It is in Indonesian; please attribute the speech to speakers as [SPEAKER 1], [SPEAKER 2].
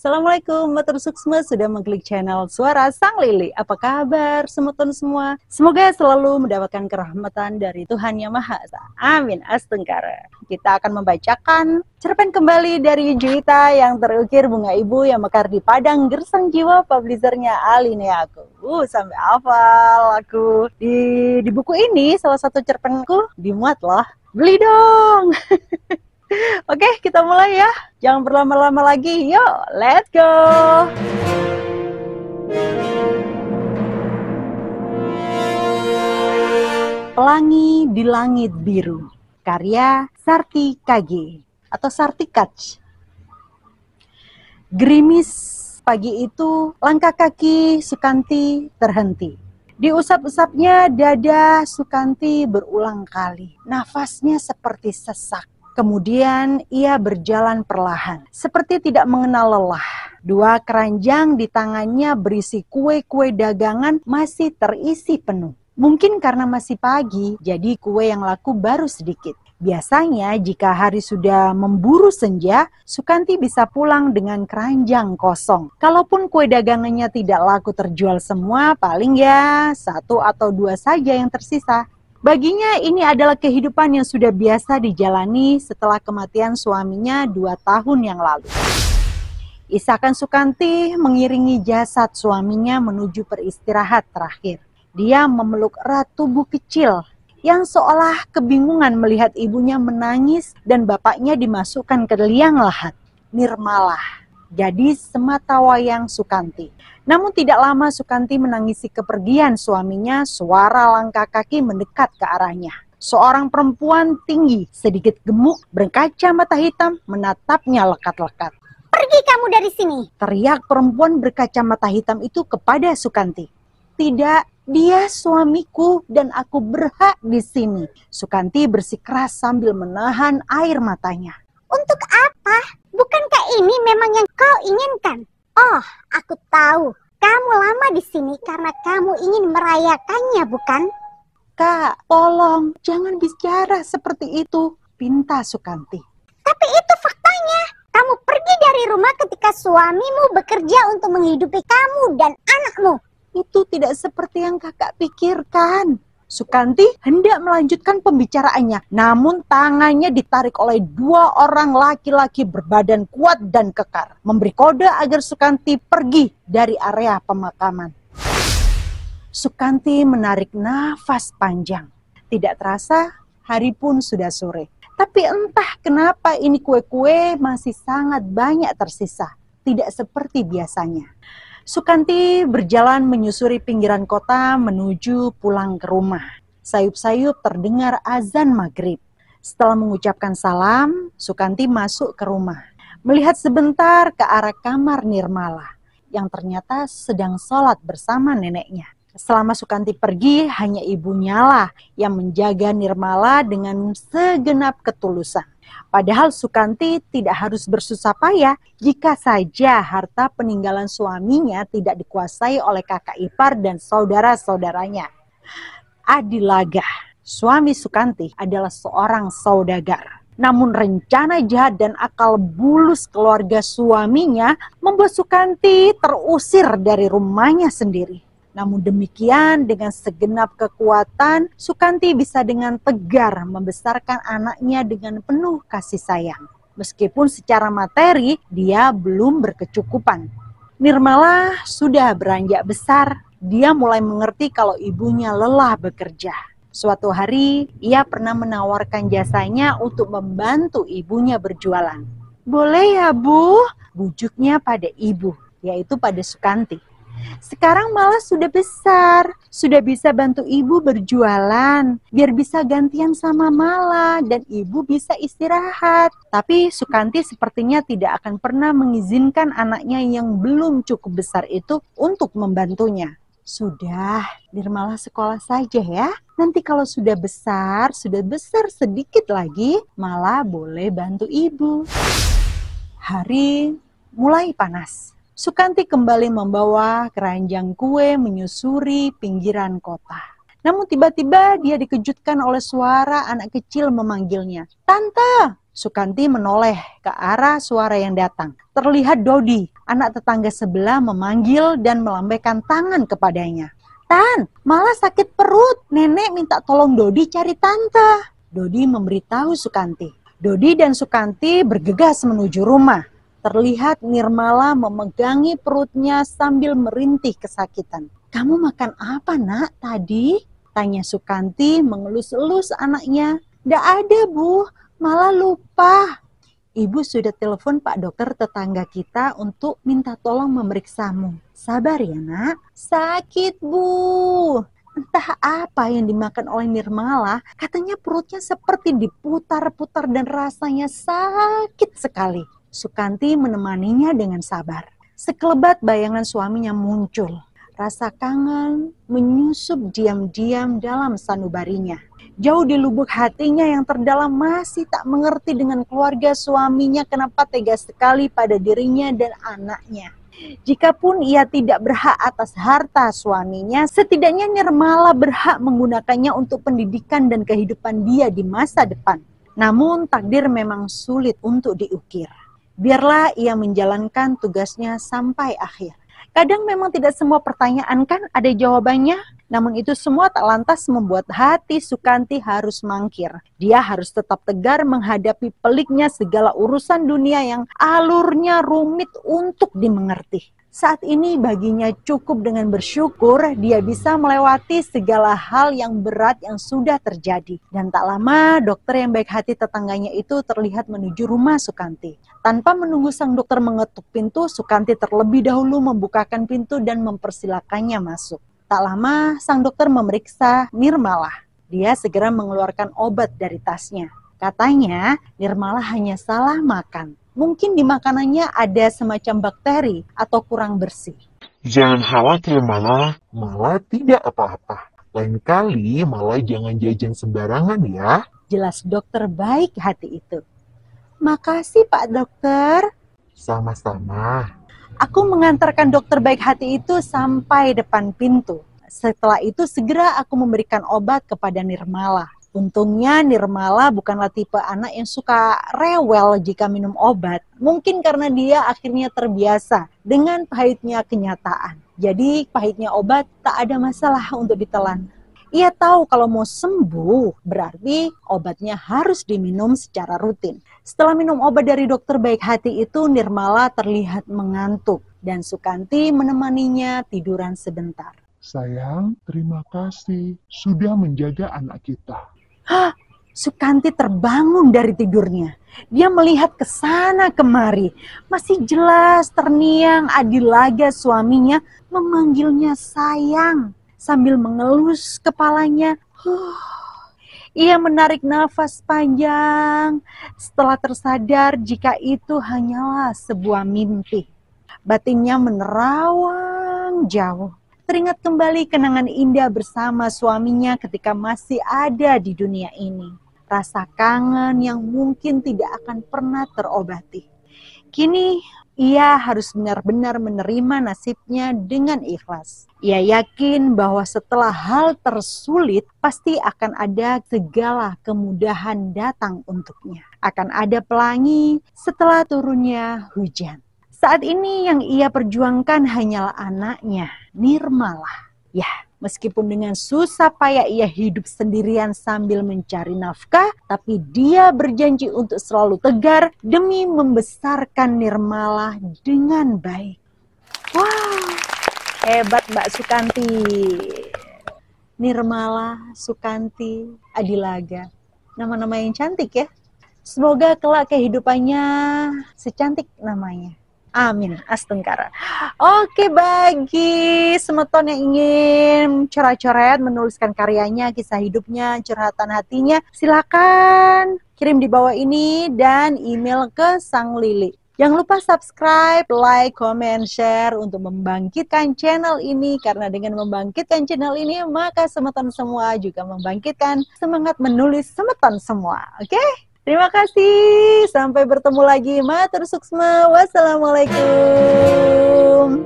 [SPEAKER 1] Assalamualaikum, Matur Suksma sudah mengklik channel Suara Sang Lili. Apa kabar semutan semua? Semoga selalu mendapatkan kerahmatan dari Tuhan Yang Maha Esa. Amin Astengkara. Kita akan membacakan cerpen kembali dari Juwita yang terukir bunga ibu yang mekar di padang gersang jiwa, publishernya Alineaku. Sampai hafal aku. Di buku ini salah satu cerpenku dimuat loh. Beli dong. Oke, kita mulai ya. Jangan berlama-lama lagi. Yuk, let's go. Pelangi di Langit Biru, karya Sarti Kage atau Sarti Kach. Gerimis pagi itu, langkah kaki Sukanti terhenti. Diusap-usapnya dada Sukanti berulang kali. Nafasnya seperti sesak. Kemudian ia berjalan perlahan, seperti tidak mengenal lelah. Dua keranjang di tangannya berisi kue-kue dagangan masih terisi penuh. Mungkin karena masih pagi, jadi kue yang laku baru sedikit. Biasanya jika hari sudah memburu senja, Sukanti bisa pulang dengan keranjang kosong. Kalaupun kue dagangannya tidak laku terjual semua, paling ya 1 atau 2 saja yang tersisa. Baginya ini adalah kehidupan yang sudah biasa dijalani setelah kematian suaminya 2 tahun yang lalu. Isakan Sukanti mengiringi jasad suaminya menuju peristirahat terakhir. Dia memeluk erat tubuh kecil yang seolah kebingungan melihat ibunya menangis dan bapaknya dimasukkan ke liang lahat. Nirmala, gadis sematawayang Sukanti. Namun tidak lama Sukanti menangisi kepergian suaminya, suara langkah kaki mendekat ke arahnya. Seorang perempuan tinggi, sedikit gemuk, berkacamata hitam, menatapnya lekat-lekat.
[SPEAKER 2] "Pergi kamu dari sini!"
[SPEAKER 1] teriak perempuan berkacamata hitam itu kepada Sukanti. "Tidak, dia suamiku dan aku berhak di sini." Sukanti bersikeras sambil menahan air matanya.
[SPEAKER 2] "Untuk apa? Bukankah ini memang yang kau inginkan? Oh, aku tahu. Kamu lama di sini karena kamu ingin merayakannya, bukan?"
[SPEAKER 1] "Kak, tolong jangan bicara seperti itu," pinta Sukanti.
[SPEAKER 2] "Tapi itu faktanya. Kamu pergi dari rumah ketika suamimu bekerja untuk menghidupi kamu dan anakmu."
[SPEAKER 1] "Itu tidak seperti yang kakak pikirkan." Sukanti hendak melanjutkan pembicaraannya, namun tangannya ditarik oleh 2 orang laki-laki berbadan kuat dan kekar, memberi kode agar Sukanti pergi dari area pemakaman. Sukanti menarik nafas panjang. Tidak terasa, hari pun sudah sore. Tapi entah kenapa ini kue-kue masih sangat banyak tersisa, tidak seperti biasanya. Sukanti berjalan menyusuri pinggiran kota menuju pulang ke rumah. Sayup-sayup terdengar azan maghrib. Setelah mengucapkan salam, Sukanti masuk ke rumah. Melihat sebentar ke arah kamar Nirmala, yang ternyata sedang sholat bersama neneknya. Selama Sukanti pergi, hanya ibunya lah yang menjaga Nirmala dengan segenap ketulusan. Padahal Sukanti tidak harus bersusah payah jika saja harta peninggalan suaminya tidak dikuasai oleh kakak ipar dan saudara-saudaranya. Adilaga, suami Sukanti, adalah seorang saudagar. Namun rencana jahat dan akal bulus keluarga suaminya membuat Sukanti terusir dari rumahnya sendiri. Namun demikian, dengan segenap kekuatan, Sukanti bisa dengan tegar membesarkan anaknya dengan penuh kasih sayang. Meskipun secara materi dia belum berkecukupan. Nirmala sudah beranjak besar, dia mulai mengerti kalau ibunya lelah bekerja. Suatu hari, ia pernah menawarkan jasanya untuk membantu ibunya berjualan. "Boleh ya, Bu?" bujuknya pada ibu, yaitu pada Sukanti. "Sekarang malah sudah besar, sudah bisa bantu ibu berjualan, biar bisa gantian sama Mala dan ibu bisa istirahat." Tapi Sukanti sepertinya tidak akan pernah mengizinkan anaknya yang belum cukup besar itu untuk membantunya. "Sudah, Nirmala sekolah saja ya. Nanti kalau sudah besar sedikit lagi, Mala boleh bantu ibu." Hari mulai panas. Sukanti kembali membawa keranjang kue menyusuri pinggiran kota. Namun tiba-tiba dia dikejutkan oleh suara anak kecil memanggilnya. "Tante, Sukanti menoleh ke arah suara yang datang. Terlihat Dodi, anak tetangga sebelah, memanggil dan melambaikan tangan kepadanya. "Tan, malah sakit perut. Nenek minta tolong Dodi cari tante." Dodi memberitahu Sukanti. Dodi dan Sukanti bergegas menuju rumah. Terlihat Nirmala memegangi perutnya sambil merintih kesakitan. "Kamu makan apa, Nak, tadi?" tanya Sukanti mengelus-elus anaknya. "Nggak ada, Bu. Malah lupa. Ibu sudah telepon Pak Dokter tetangga kita untuk minta tolong memeriksamu. Sabar ya, Nak." "Sakit, Bu." Entah apa yang dimakan oleh Nirmala, katanya perutnya seperti diputar-putar dan rasanya sakit sekali. Sukanti menemaninya dengan sabar. Sekelebat bayangan suaminya muncul. Rasa kangen menyusup diam-diam dalam sanubarinya. Jauh di lubuk hatinya yang terdalam masih tak mengerti dengan keluarga suaminya kenapa tega sekali pada dirinya dan anaknya. Jikapun ia tidak berhak atas harta suaminya, setidaknya Nirmala berhak menggunakannya untuk pendidikan dan kehidupan dia di masa depan. Namun takdir memang sulit untuk diukir. Biarlah ia menjalankan tugasnya sampai akhir. Kadang memang tidak semua pertanyaan kan ada jawabannya. Namun itu semua tak lantas membuat hati Sukanti harus mangkir. Dia harus tetap tegar menghadapi peliknya segala urusan dunia yang alurnya rumit untuk dimengerti. Saat ini baginya cukup dengan bersyukur dia bisa melewati segala hal yang berat yang sudah terjadi. Dan tak lama dokter yang baik hati tetangganya itu terlihat menuju rumah Sukanti. Tanpa menunggu sang dokter mengetuk pintu, Sukanti terlebih dahulu membukakan pintu dan mempersilakannya masuk. Tak lama sang dokter memeriksa Nirmala. Dia segera mengeluarkan obat dari tasnya. Katanya Nirmala hanya salah makan. Mungkin di makanannya ada semacam bakteri atau kurang bersih.
[SPEAKER 3] "Jangan khawatir, Mala tidak apa-apa. Lain kali Mala jangan jajan sembarangan ya."
[SPEAKER 1] Jelas dokter baik hati itu. "Makasih Pak Dokter."
[SPEAKER 3] "Sama-sama."
[SPEAKER 1] Aku mengantarkan dokter baik hati itu sampai depan pintu. Setelah itu segera aku memberikan obat kepada Nirmala. Untungnya Nirmala bukanlah tipe anak yang suka rewel jika minum obat. Mungkin karena dia akhirnya terbiasa dengan pahitnya kenyataan. Jadi pahitnya obat tak ada masalah untuk ditelan. Ia tahu kalau mau sembuh berarti obatnya harus diminum secara rutin. Setelah minum obat dari dokter baik hati itu, Nirmala terlihat mengantuk dan Sukanti menemaninya tiduran sebentar.
[SPEAKER 3] "Sayang, terima kasih sudah menjaga anak kita."
[SPEAKER 1] Hah, Sukanti terbangun dari tidurnya. Dia melihat ke sana kemari. Masih jelas terngiang Adilaga suaminya memanggilnya sayang. Sambil mengelus kepalanya. Ia menarik nafas panjang setelah tersadar jika itu hanyalah sebuah mimpi. Batinnya menerawang jauh. Teringat kembali kenangan indah bersama suaminya ketika masih ada di dunia ini. Rasa kangen yang mungkin tidak akan pernah terobati. Kini ia harus benar-benar menerima nasibnya dengan ikhlas. Ia yakin bahwa setelah hal tersulit pasti akan ada segala kemudahan datang untuknya. Akan ada pelangi setelah turunnya hujan. Saat ini yang ia perjuangkan hanyalah anaknya, Nirmala. Ya, meskipun dengan susah payah ia hidup sendirian sambil mencari nafkah, tapi dia berjanji untuk selalu tegar demi membesarkan Nirmala dengan baik. Wah, hebat Mbak Sukanti. Nirmala, Sukanti, Adilaga. Nama-nama yang cantik ya. Semoga kelak kehidupannya secantik namanya. Amin, astengkara. Oke, bagi semeton yang ingin coret-coret, menuliskan karyanya, kisah hidupnya, curhatan hatinya, silakan kirim di bawah ini dan email ke Sang Lili. Jangan lupa subscribe, like, comment, share untuk membangkitkan channel ini. Karena dengan membangkitkan channel ini, maka semeton semua juga membangkitkan semangat menulis semeton semua. Oke? Terima kasih. Sampai bertemu lagi. Matur suksma. Wassalamualaikum.